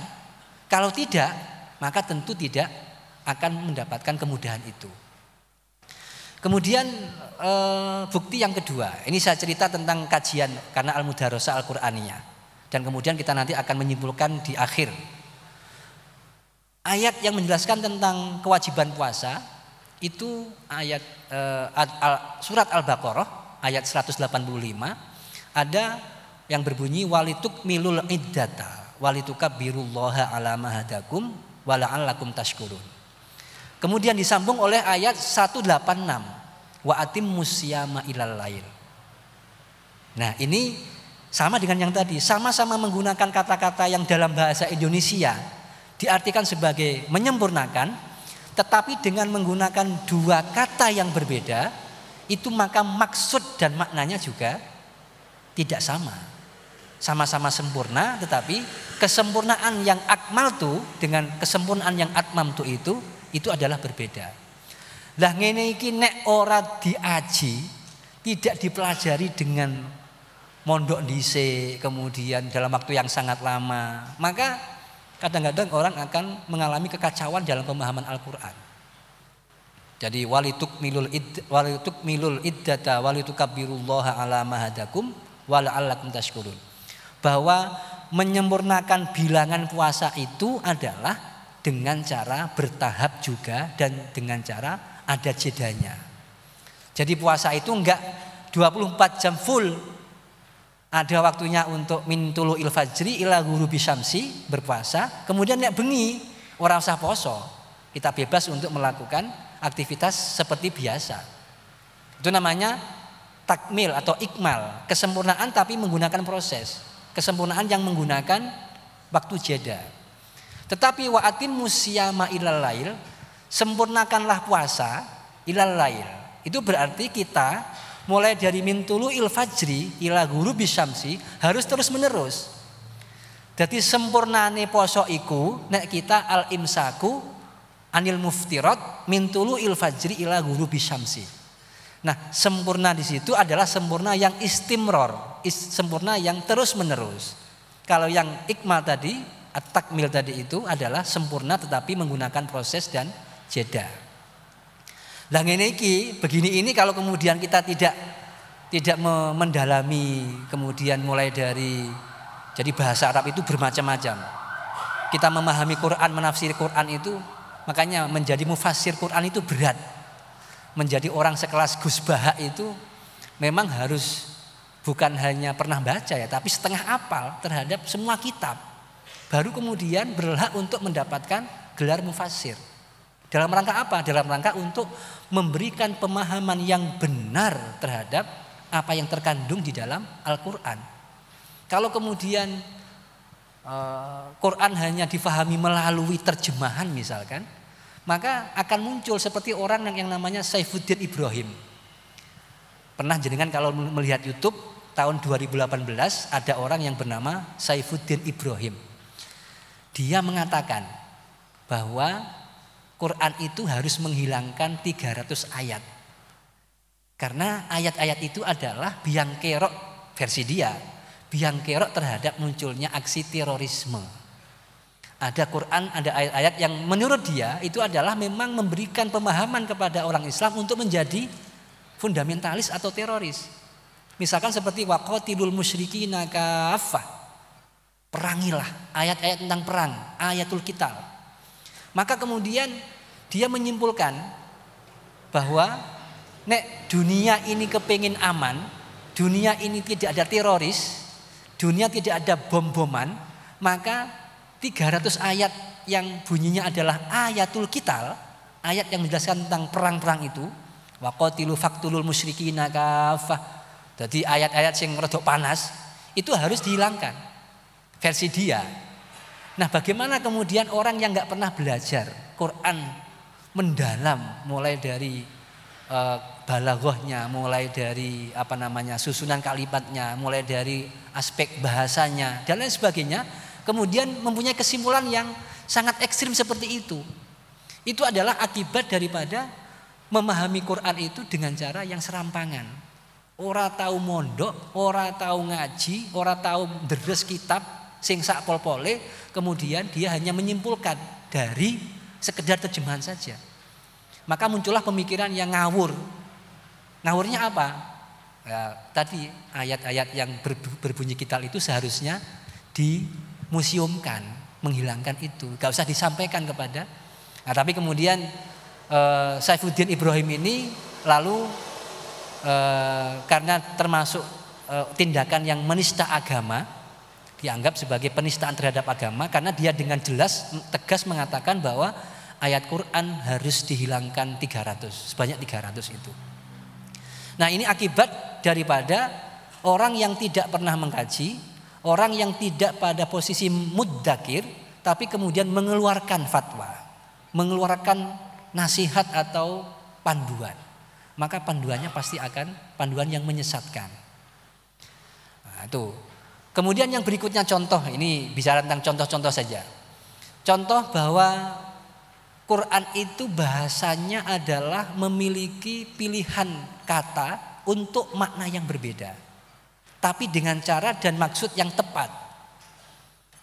Kalau tidak, maka tentu tidak akan mendapatkan kemudahan itu. Kemudian bukti yang kedua, ini saya cerita tentang kajian karena Al-Mudarosah Al-Qur'aniyah. Dan kemudian kita nanti akan menyimpulkan di akhir. Ayat yang menjelaskan tentang kewajiban puasa itu ayat surat Al-Baqarah ayat 185 ada yang berbunyi walitukmilul iddata walitukabbirullaha ala ma hadakum wa la'allakum tashkurun. Kemudian disambung oleh ayat 186 wa atimmus siyama ilal lail. Nah, ini sama dengan yang tadi, sama-sama menggunakan kata-kata yang dalam bahasa Indonesia diartikan sebagai menyempurnakan, tetapi dengan menggunakan dua kata yang berbeda, itu maka maksud dan maknanya juga tidak sama. Sama-sama sempurna, tetapi kesempurnaan yang akmaltu dengan kesempurnaan yang atmamtu itu adalah berbeda. Lah ngene iki nek ora diaji, tidak dipelajari dengan mondok dhisik, kemudian dalam waktu yang sangat lama, maka kadang-kadang orang akan mengalami kekacauan dalam pemahaman Al-Qur'an. Jadi walitukmilul iddata walitukabbirullaha ala ma hadakum wa la'allakum tashkurun. Bahwa menyempurnakan bilangan puasa itu adalah dengan cara bertahap juga dan dengan cara ada jedanya. Jadi puasa itu enggak 24 jam full. Ada waktunya untuk min tulu'il fajri ila ghurubi syamsi berpuasa, kemudian nek bengi ora usah poso. Kita bebas untuk melakukan aktivitas seperti biasa. Itu namanya takmil atau ikmal, kesempurnaan tapi menggunakan proses. Kesempurnaan yang menggunakan waktu jeda. Tetapi wa atimmus siyama ilal lail, sempurnakanlah puasa ilal lail. Itu berarti kita mulai dari min tulu'il fajri ila ghurubi syamsi harus terus menerus. Jadi sempurnane poso iku nek kita al imsaku anil muftirat min tulu'il fajri ila ghurubi syamsi. Nah, sempurna di situ adalah sempurna yang istimror, sempurna yang terus-menerus. Kalau yang ikmal tadi, at-takmil tadi itu adalah sempurna tetapi menggunakan proses dan jeda. Lah ngene iki, begini ini kalau kemudian kita tidak mendalami, kemudian mulai dari jadi bahasa Arab itu bermacam-macam. Kita memahami Quran, menafsiri Quran itu, makanya menjadi mufassir Quran itu berat. Menjadi orang sekelas Gus Baha itu memang harus bukan hanya pernah baca ya, tapi setengah hafal terhadap semua kitab. Baru kemudian berhak untuk mendapatkan gelar mufassir. Dalam rangka apa? Dalam rangka untuk memberikan pemahaman yang benar terhadap apa yang terkandung di dalam Al-Quran. Kalau kemudian Quran hanya difahami melalui terjemahan misalkan, maka akan muncul seperti orang yang namanya Saifuddin Ibrahim. Pernah jenengan kalau melihat YouTube tahun 2018 ada orang yang bernama Saifuddin Ibrahim. Dia mengatakan bahwa Quran itu harus menghilangkan 300 ayat. Karena ayat-ayat itu adalah biang kerok versi dia, biang kerok terhadap munculnya aksi terorisme. Ada Quran, ada ayat-ayat yang menurut dia itu adalah memang memberikan pemahaman kepada orang Islam untuk menjadi fundamentalis atau teroris. Misalkan seperti waqatilul musyrikina kaffah. Perangilah, ayat-ayat tentang perang, ayatul qital. Maka kemudian dia menyimpulkan bahwa nek dunia ini kepingin aman, dunia ini tidak ada teroris, dunia tidak ada bom-boman, maka 300 ayat yang bunyinya adalah ayatul qital, ayat yang menjelaskan tentang perang-perang itu, waqatilu faqtulul musyrikina kaffah. Jadi ayat-ayat yang rodok panas itu harus dihilangkan versi dia. Nah, bagaimana kemudian orang yang nggak pernah belajar Quran mendalam, mulai dari balaghahnya, mulai dari susunan kalimatnya, mulai dari aspek bahasanya dan lain sebagainya, kemudian mempunyai kesimpulan yang sangat ekstrim seperti itu. Itu adalah akibat daripada memahami Quran itu dengan cara yang serampangan. Ora tahu mondok, ora tahu ngaji, ora tahu deres kitab sing sak pol-pole, kemudian dia hanya menyimpulkan dari sekedar terjemahan saja. Maka muncullah pemikiran yang ngawur. Ngawurnya apa? Ya, tadi ayat-ayat yang berbunyi qital itu seharusnya dimuseumkan, menghilangkan itu, gak usah disampaikan kepada. Nah, tapi kemudian Saifuddin Ibrahim ini lalu karena termasuk tindakan yang menista agama, dianggap sebagai penistaan terhadap agama, karena dia dengan jelas tegas mengatakan bahwa ayat Quran harus dihilangkan 300, sebanyak 300 itu. Nah, ini akibat daripada orang yang tidak pernah mengkaji, orang yang tidak pada posisi mudzakir, tapi kemudian mengeluarkan fatwa, mengeluarkan nasihat atau panduan. Maka panduannya pasti akan panduan yang menyesatkan. Nah, itu. Kemudian yang berikutnya contoh, ini bicara tentang contoh-contoh saja. Contoh bahwa Quran itu bahasanya adalah memiliki pilihan kata untuk makna yang berbeda, tapi dengan cara dan maksud yang tepat.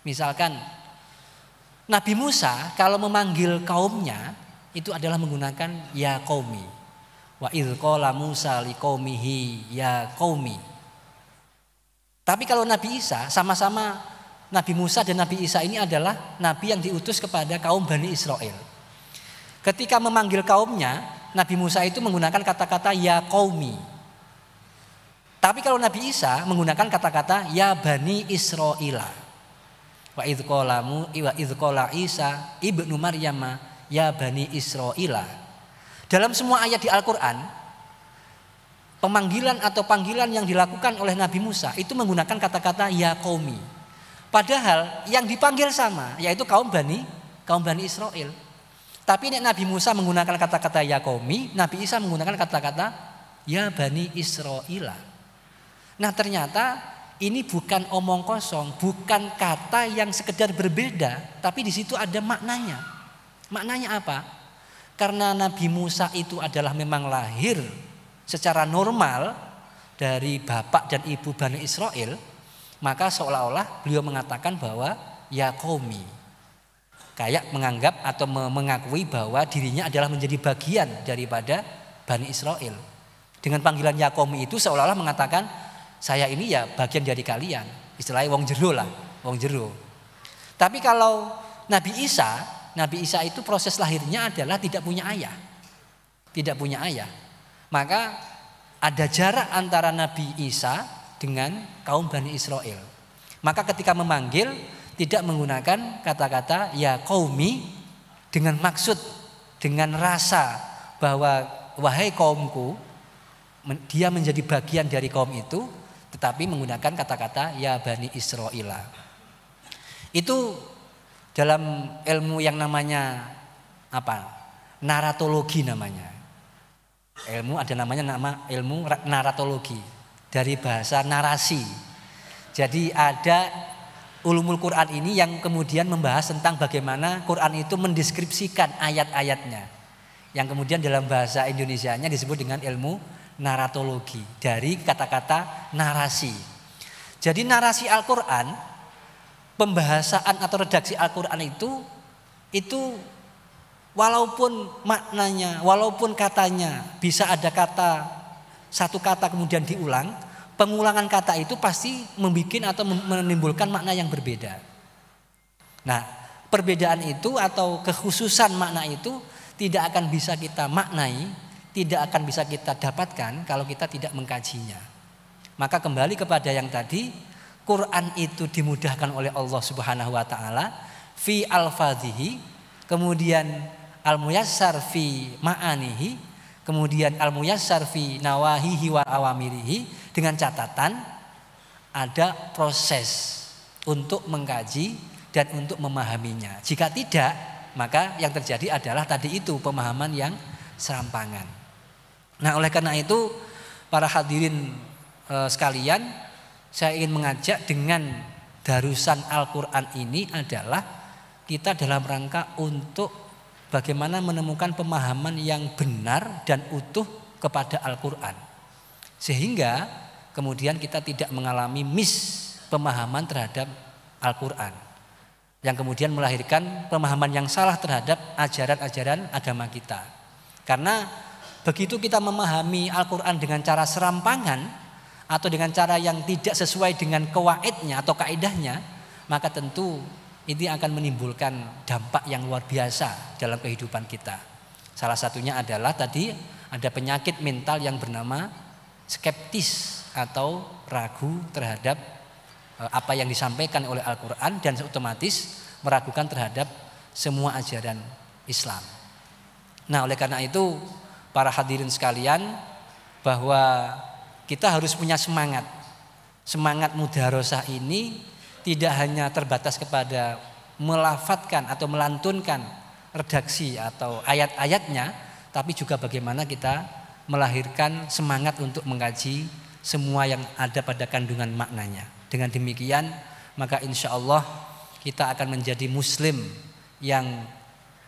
Misalkan Nabi Musa kalau memanggil kaumnya itu adalah menggunakan ya qaumi. Wa idz qala Musa liqaumihi ya qaumi. Tapi kalau Nabi Isa, sama-sama Nabi Musa dan Nabi Isa ini adalah nabi yang diutus kepada kaum Bani Israel. Ketika memanggil kaumnya, Nabi Musa itu menggunakan kata-kata ya qaumi. Tapi kalau Nabi Isa menggunakan kata-kata ya Bani Israila. Wa idz qala Isa ibnu Maryam ya Bani Israila. Dalam semua ayat di Al-Qur'an, pemanggilan atau panggilan yang dilakukan oleh Nabi Musa itu menggunakan kata-kata ya qaumi. Padahal yang dipanggil sama, yaitu kaum Bani Israel. Tapi Nabi Musa menggunakan kata-kata ya qaumi, Nabi Isa menggunakan kata-kata ya Bani Israila. Nah, ternyata ini bukan omong kosong, bukan kata yang sekedar berbeda, tapi di situ ada maknanya. Maknanya apa? karena Nabi Musa itu adalah memang lahir secara normal dari bapak dan ibu Bani Israel, maka seolah-olah beliau mengatakan bahwa ya qaumi, kayak menganggap atau mengakui bahwa dirinya adalah menjadi bagian daripada Bani Israel. Dengan panggilan ya qaumi itu seolah-olah mengatakan saya ini ya bagian dari kalian, istilahnya wong jero lah, wong jero. Tapi kalau Nabi Isa itu proses lahirnya adalah tidak punya ayah. Tidak punya ayah. Maka ada jarak antara Nabi Isa dengan kaum Bani Israel. Maka ketika memanggil tidak menggunakan kata-kata ya qaumi dengan maksud, dengan rasa bahwa wahai kaumku, dia menjadi bagian dari kaum itu, tetapi menggunakan kata-kata ya Bani Israil. Itu dalam ilmu yang namanya apa? Naratologi namanya. Ada nama ilmu naratologi dari bahasa narasi. Jadi ada ulumul Quran ini yang kemudian membahas tentang bagaimana Quran itu mendeskripsikan ayat-ayatnya. Yang kemudian dalam bahasa Indonesianya disebut dengan ilmu naratologi dari kata-kata narasi. Jadi narasi Al-Quran, pembahasan atau redaksi Al-Quran itu walaupun maknanya, walaupun katanya bisa ada satu kata kemudian diulang, pengulangan kata itu pasti membuat atau menimbulkan makna yang berbeda. Nah, perbedaan itu atau kekhususan makna itu tidak akan bisa kita maknai, tidak akan bisa kita dapatkan kalau kita tidak mengkajinya. Maka kembali kepada yang tadi, Quran itu dimudahkan oleh Allah Subhanahu wa taala fi al-fadhihi, kemudian al-muyassar fi ma'anihi, kemudian al-muyassar fi nawahihi wa awamirihi, dengan catatan ada proses untuk mengkaji dan untuk memahaminya. Jika tidak, maka yang terjadi adalah tadi itu pemahaman yang serampangan. Nah, oleh karena itu para hadirin sekalian, saya ingin mengajak dengan darusan Al-Quran ini adalah kita dalam rangka untuk bagaimana menemukan pemahaman yang benar dan utuh kepada Al-Quran. Sehingga kemudian kita tidak mengalami pemahaman terhadap Al-Quran, yang kemudian melahirkan pemahaman yang salah terhadap ajaran-ajaran agama kita. Karena begitu kita memahami Al-Quran dengan cara serampangan atau dengan cara yang tidak sesuai dengan kawaidnya atau kaidahnya, maka tentu ini akan menimbulkan dampak yang luar biasa dalam kehidupan kita. Salah satunya adalah tadi ada penyakit mental yang bernama skeptis atau ragu terhadap apa yang disampaikan oleh Al-Quran dan otomatis meragukan terhadap semua ajaran Islam. Nah, oleh karena itu para hadirin sekalian, bahwa kita harus punya semangat. Semangat mudarosah ini tidak hanya terbatas kepada melafadzkan atau melantunkan redaksi atau ayat-ayatnya, tapi juga bagaimana kita melahirkan semangat untuk mengkaji semua yang ada pada kandungan maknanya. Dengan demikian, maka insya Allah kita akan menjadi muslim yang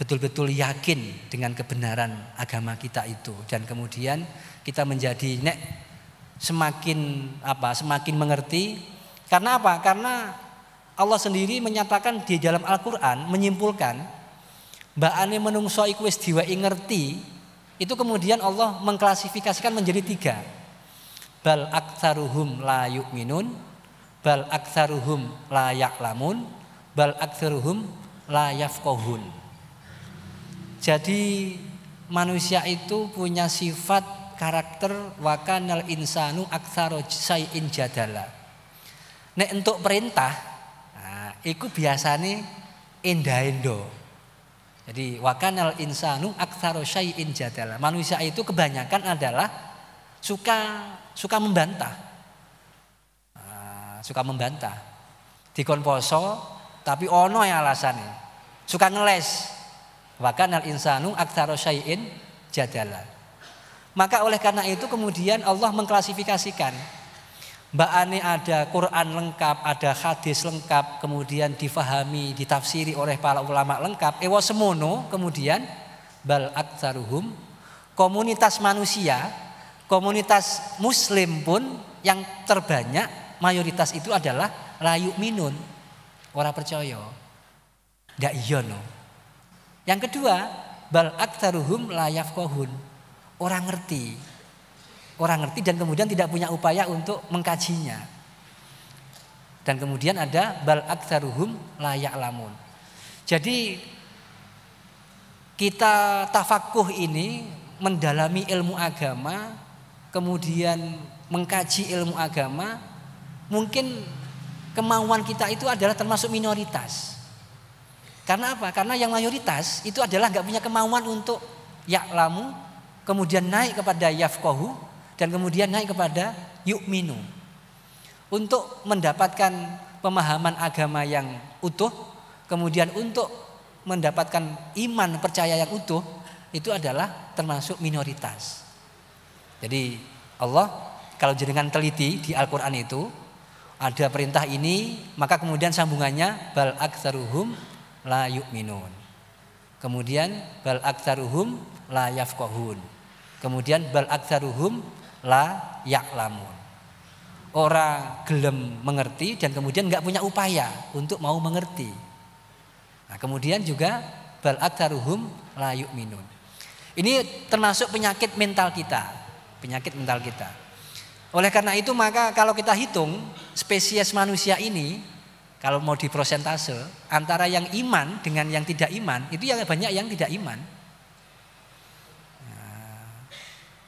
betul-betul yakin dengan kebenaran agama kita itu. Dan kemudian kita menjadi semakin mengerti. Karena apa? Karena Allah sendiri menyatakan di dalam Al-Quran, menyimpulkan mbakane menungso iku wis diwai ngerti, itu kemudian Allah mengklasifikasikan menjadi 3. Bal aktsaruhum la yu'minun, bal aktsaruhum la ya'lamun, bal aktsaruhum la yafqahun. Jadi manusia itu punya sifat karakter wakanal insanu aktsara syai'in jadala. Nek untuk perintah, nah, iku biasane enda-endo. Jadi wakanal insanu aktsara syai'in jadala. Manusia itu kebanyakan adalah suka membantah. Nah, suka membantah. Dikon poso tapi ono ya alasane. Suka ngeles. Wakanal insanu aktsara syai'in jadala. Maka oleh karena itu kemudian Allah mengklasifikasikan, mbakane ada Quran lengkap, ada hadis lengkap, kemudian difahami, ditafsiri oleh para ulama lengkap, semono kemudian bal aktsaruhum, komunitas manusia, komunitas muslim pun yang terbanyak mayoritas itu adalah la yu'minun, ora percaya. Ndak iya no. Yang kedua, bal aktsaruhum la yafqahun, orang ngerti. Orang ngerti dan kemudian tidak punya upaya untuk mengkajinya. Dan kemudian ada bal aktsaruhum la ya'lamun. Jadi kita tafakuh ini mendalami ilmu agama, kemudian mengkaji ilmu agama, mungkin kemauan kita itu adalah termasuk minoritas. Karena apa? Karena yang mayoritas itu adalah nggak punya kemauan untuk ya'lamu, kemudian naik kepada yafqahu, dan kemudian naik kepada yu'minu. Untuk mendapatkan pemahaman agama yang utuh, kemudian untuk mendapatkan iman percaya yang utuh, itu adalah termasuk minoritas. Jadi Allah kalau jenengan teliti di Al-Quran itu ada perintah ini, maka kemudian sambungannya bal aktsaruhum la yu'minun. Kemudian bal aktsaruhum la yafqahun. Kemudian bal aktsaruhum la ya'lamun. Orang gelem mengerti dan kemudian enggak punya upaya untuk mau mengerti. Nah, kemudian juga bal aktsaruhum la yu'minun. Ini termasuk penyakit mental kita, penyakit mental kita. Oleh karena itu maka kalau kita hitung spesies manusia ini, kalau mau diprosentase antara yang iman dengan yang tidak iman, itu yang banyak yang tidak iman. Nah,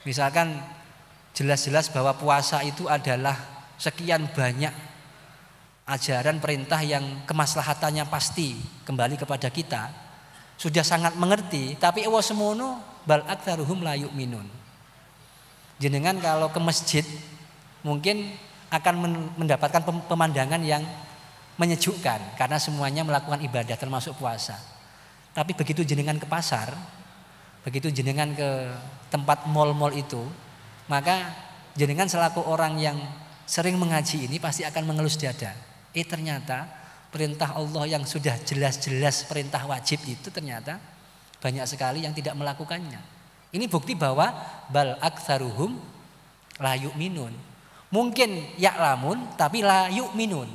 misalkan jelas-jelas bahwa puasa itu adalah sekian banyak ajaran perintah yang kemaslahatannya pasti kembali kepada kita, sudah sangat mengerti, tapi ewa semono bal aktsaruhum la yu'minun. Jenengan kalau ke masjid mungkin akan mendapatkan pemandangan yang menyejukkan karena semuanya melakukan ibadah termasuk puasa. Tapi begitu jenengan ke pasar, begitu jenengan ke tempat mal-mal itu, maka jenengan selaku orang yang sering mengaji ini pasti akan mengelus dada. Ternyata perintah Allah yang sudah jelas-jelas perintah wajib itu ternyata banyak sekali yang tidak melakukannya. Ini bukti bahwa bal aktsaruhum la yu'minun. Mungkin ya'lamun tapi la yu'minun.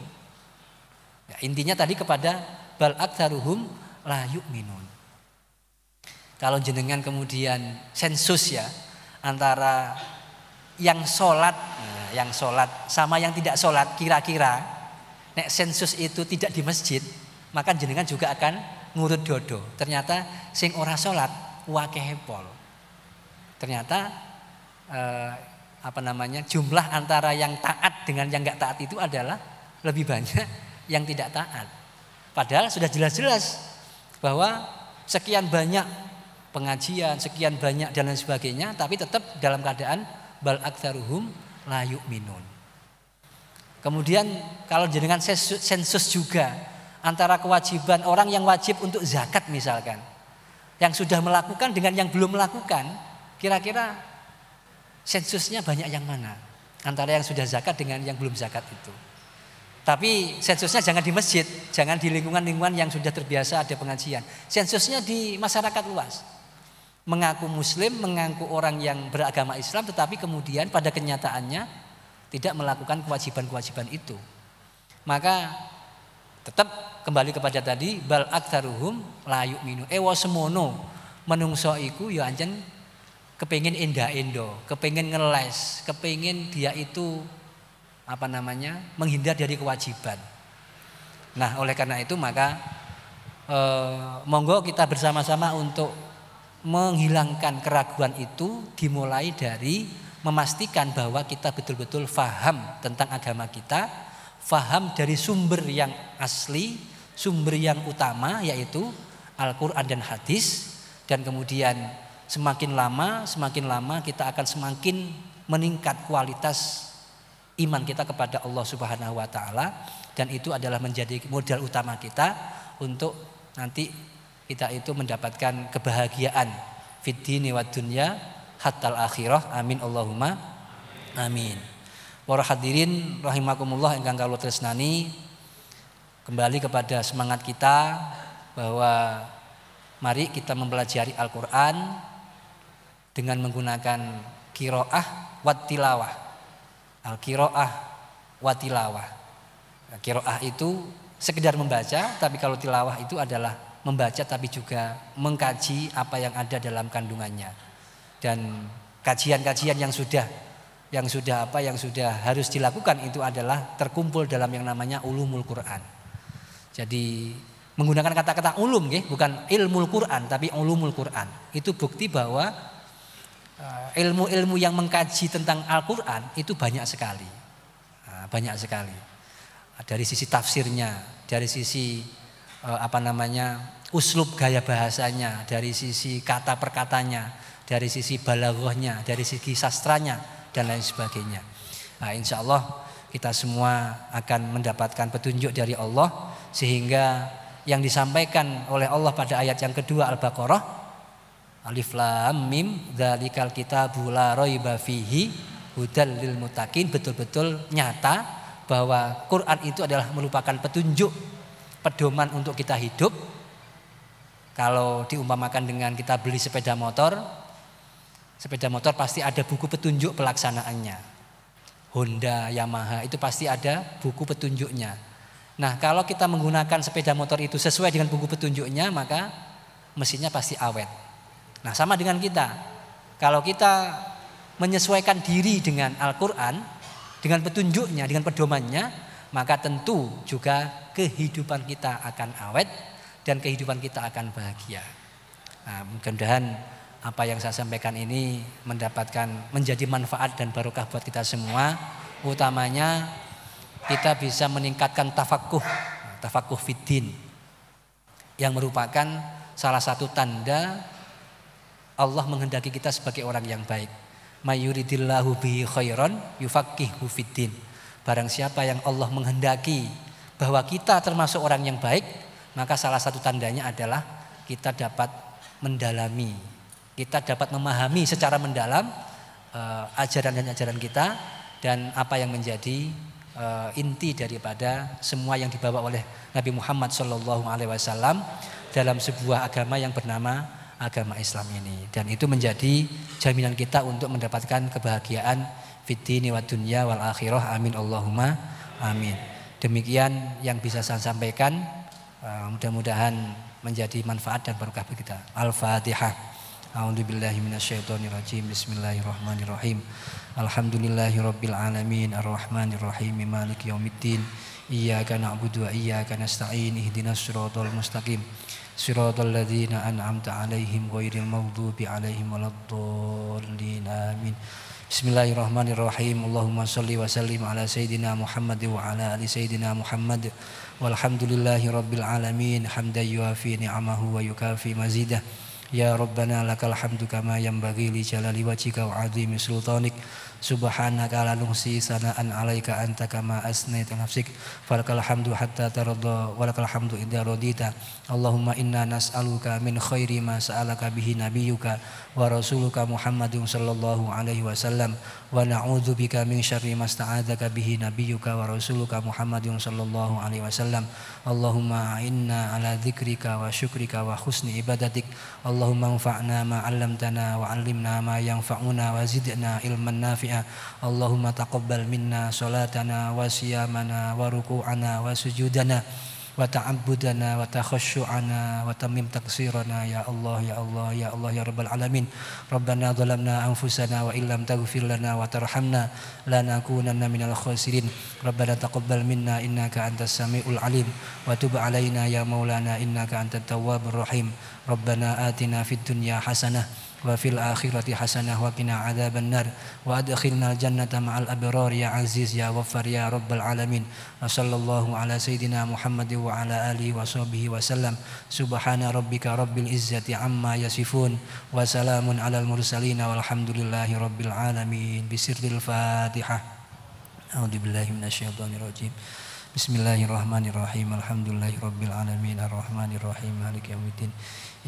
Ya, intinya tadi kepada bal aktsaruhum la yu'minun. Kalau jenengan kemudian sensus ya antara yang sholat sama yang tidak sholat, kira-kira nek sensus itu tidak di masjid, maka jenengan juga akan ngurut dodo. Ternyata sing ora sholat wakehe pol. Ternyata jumlah antara yang taat dengan yang enggak taat itu adalah lebih banyak yang tidak taat. Padahal sudah jelas-jelas bahwa sekian banyak pengajian, sekian banyak dan lain sebagainya, tapi tetap dalam keadaan bal aktsaruhum la yu'minun. Kemudian kalau jenengan sensus juga antara kewajiban orang yang wajib untuk zakat misalkan, yang sudah melakukan dengan yang belum melakukan, kira-kira sensusnya banyak yang mana? Antara yang sudah zakat dengan yang belum zakat itu. Tapi sensusnya jangan di masjid, jangan di lingkungan-lingkungan yang sudah terbiasa ada pengajian. Sensusnya di masyarakat luas. Mengaku muslim, mengaku orang yang beragama Islam, tetapi kemudian pada kenyataannya tidak melakukan kewajiban-kewajiban itu. Maka tetap kembali kepada tadi bal aktsaruhum la yu'minu. Ewa semono menungso iku ya anjen kepengin enda-endo, kepengin ngeles, kepengin dia itu menghindar dari kewajiban. Nah, oleh karena itu maka monggo kita bersama-sama untuk menghilangkan keraguan itu dimulai dari memastikan bahwa kita betul-betul faham tentang agama kita, faham dari sumber yang asli, sumber yang utama yaitu Al-Quran dan hadis, dan kemudian semakin lama kita akan semakin meningkat kualitas iman kita kepada Allah Subhanahu wa taala, dan itu adalah menjadi modal utama kita untuk nanti kita itu mendapatkan kebahagiaan fid dini wad dunya hatta akhirah. Amin Allahumma amin. Para hadirin rahimakumullah ingkang kula tresnani, kembali kepada semangat kita bahwa Mari kita mempelajari Al-Quran dengan menggunakan qiraah wat tilawah. Al-qiraah wat tilawah. Qiraah itu sekedar membaca, tapi kalau tilawah itu adalah membaca tapi juga mengkaji apa yang ada dalam kandungannya. Dan kajian-kajian yang sudah harus dilakukan itu adalah terkumpul dalam yang namanya ulumul Quran. Jadi menggunakan kata-kata ulum, bukan ilmul Quran tapi ulumul Quran. Itu bukti bahwa ilmu-ilmu yang mengkaji tentang Al-Quran itu banyak sekali. Banyak sekali. Dari sisi tafsirnya, dari sisi uslub gaya bahasanya, dari sisi kata perkatanya, dari sisi balaghahnya, dari sisi sastranya dan lain sebagainya. Nah, insya Allah kita semua akan mendapatkan petunjuk dari Allah, sehingga yang disampaikan oleh Allah pada ayat yang kedua Al-Baqarah, Alif Lam Mim dzalikal kitabu la raiba fihi hudal lil muttaqin, betul-betul nyata bahwa Quran itu adalah merupakan petunjuk, pedoman untuk kita hidup. Kalau diumpamakan dengan kita beli sepeda motor pasti ada buku petunjuk pelaksanaannya. Honda, Yamaha itu pasti ada buku petunjuknya. Nah, kalau kita menggunakan sepeda motor itu sesuai dengan buku petunjuknya, maka mesinnya pasti awet. Nah, sama dengan kita. Kalau kita menyesuaikan diri dengan Al-Quran, dengan petunjuknya, dengan pedomannya, maka tentu juga kehidupan kita akan awet dan kehidupan kita akan bahagia. Nah, mudah-mudahan apa yang saya sampaikan ini menjadi manfaat dan barokah buat kita semua. Utamanya kita bisa meningkatkan tafakuh fiddin, yang merupakan salah satu tanda Allah menghendaki kita sebagai orang yang baik. Mayuridillahu bihi khairan yufaqihu fiddin. Barang siapa yang Allah menghendaki bahwa kita termasuk orang yang baik, maka salah satu tandanya adalah kita dapat mendalami, kita dapat memahami secara mendalam ajaran dan ajaran kita dan apa yang menjadi inti daripada semua yang dibawa oleh Nabi Muhammad SAW dalam sebuah agama yang bernama agama Islam ini. Dan itu menjadi jaminan kita untuk mendapatkan kebahagiaan fid dini wad dunya wal akhirah. Amin Allahumma amin. Demikian yang bisa saya sampaikan, mudah-mudahan menjadi manfaat dan barokah bagi kita. Al-Fatihah. A'udzubillahi minasyaitonirrajim. Bismillahirrahmanirrahim. Alhamdulillahirabbil alamin arrahmanirrahim maliki yaumiddin. Iyyaka na'budu wa iyyaka nasta'in. Ihdinas siratal mustaqim. Siratal ladzina an'amta 'alaihim ghairil maghdubi 'alaihim waladdallin. Amin. Bismillahirrahmanirrahim. Allahumma shalli wa sallim ala sayidina Muhammad wa ala ali sayidina Muhammad. Walhamdulillahirabbil alamin hamdan yuafi ni'amahu wa yukafi mazidah. Ya Rabbana lakal hamdu kama yanbaghi li jalali wajhika wa 'azimi sultanik. Subhanaka la nuhsi sana'an 'alaika anta kama asnaita nafsik. Falakal hamdu hatta tarda wa lakal hamdu idza radita. Allahumma inna nas'aluka min khairi ma sa'alaka bihi nabiyyuka wa rasuluka Muhammadun sallallahu alaihi wasallam wa na'udzubika min syarri ma sta'adzaka bihi nabiyyuka wa rasuluka Muhammadun sallallahu alaihi wasallam. Allahumma inna ala dzikrika wa syukrika wa husni ibadatik. Allahumma anfa'na ma 'allamtana wa 'allimna ma yanfa'una wa zidna ilman nafi'a. Allahumma taqabbal minna salatana wa siyamana wa ruku'ana wa sujudana wa ta'abbudana wa takhasyu'ana wa tamim taksirana. Ya Allah ya Allah ya Allah ya Rabbal alamin. Rabbana zalamna anfusana wa illam taghfir lana wa tarhamna lanakunanna minal khasirin. Rabbana taqabbal minna innaka antas samiul alim wa tub alaina ya maulana innaka antat tawwabur rahim. Rabbana atina fid dunya hasanah wa fil akhirati hasanah wa qina adzabannar wa adkhilnal jannata ma'al abrar ya aziz ya ghaffar ya rabbal alamin. Wa sallallahu ala sayidina Muhammad wa ala alihi wa sahbihi wa sallam. Subhana rabbika rabbil izzati amma yasifun wa salamun alal mursalin walhamdulillahi rabbil alamin. Bisirril Fatihah. A'udzubillahi minasyaitonir rajim. Bismillahirrahmanirrahim. Alhamdulillahirabbil alamin arrahmanirrahim maliki yaumiddin.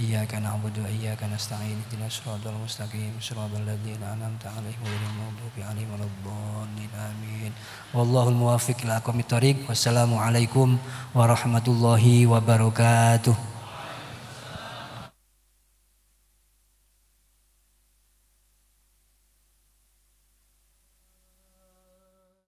Iyyaka na'budu wa iyyaka nasta'in. Ihdinas siratal mustaqim. Siratal ladzina an'amta 'alaihim ghairil maghdubi 'alaihim waladdallin. Amin. Wallahul muwaffiq ila aqwamit thoriq. Wassalamu alaikum warahmatullahi wabarakatuh.